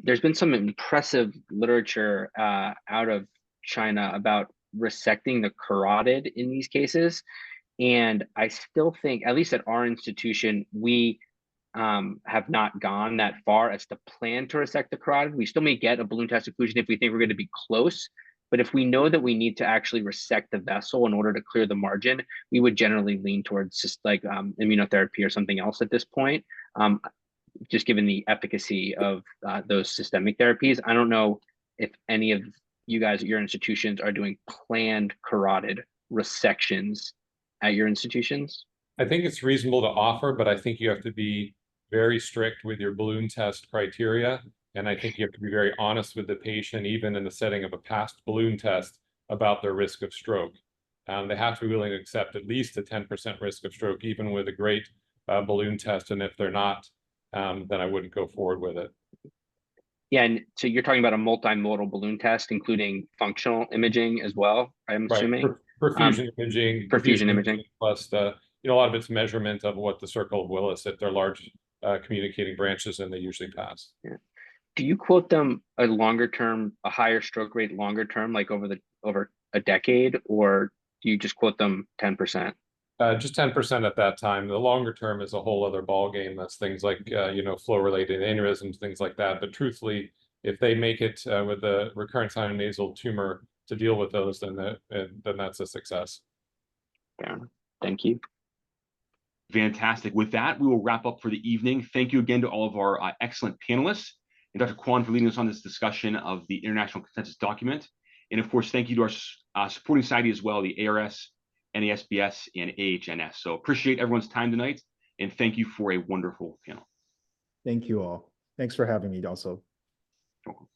there's been some impressive literature out of China about resecting the carotid in these cases. And I still think, at least at our institution, we have not gone that far as to plan to resect the carotid. We still may get a balloon test occlusion if we think we're going to be close. But if we know that we need to actually resect the vessel in order to clear the margin, we would generally lean towards just like immunotherapy or something else at this point, just given the efficacy of those systemic therapies. I don't know if any of you guys at your institutions are doing planned carotid resections at your institutions. I think it's reasonable to offer, but I think you have to be very strict with your balloon test criteria. And I think you have to be very honest with the patient, even in the setting of a past balloon test, about their risk of stroke. They have to be willing to accept at least a 10% risk of stroke, even with a great balloon test. And if they're not, then I wouldn't go forward with it. Yeah, and so you're talking about a multimodal balloon test, including functional imaging as well, I'm assuming? Perfusion imaging. Perfusion imaging. Plus, a lot of it's measurement of what the circle of Willis, if they're large communicating branches, and they usually pass. Yeah. Do you quote them a longer term, a higher stroke rate longer term, like over a decade, or do you just quote them 10%? Just 10% at that time. The longer term is a whole other ball game. That's things like flow-related aneurysms, things like that. But truthfully, if they make it with the recurrent sinonasal tumor to deal with those, then that's a success. Yeah. Thank you. Fantastic. With that, we will wrap up for the evening. Thank you again to all of our excellent panelists and Dr. Kwan for leading us on this discussion of the International Consensus Document. And of course, thank you to our supporting society as well, the ARS, NASBS, and AHNS. So appreciate everyone's time tonight, and thank you for a wonderful panel. Thank you all. Thanks for having me also. You're welcome.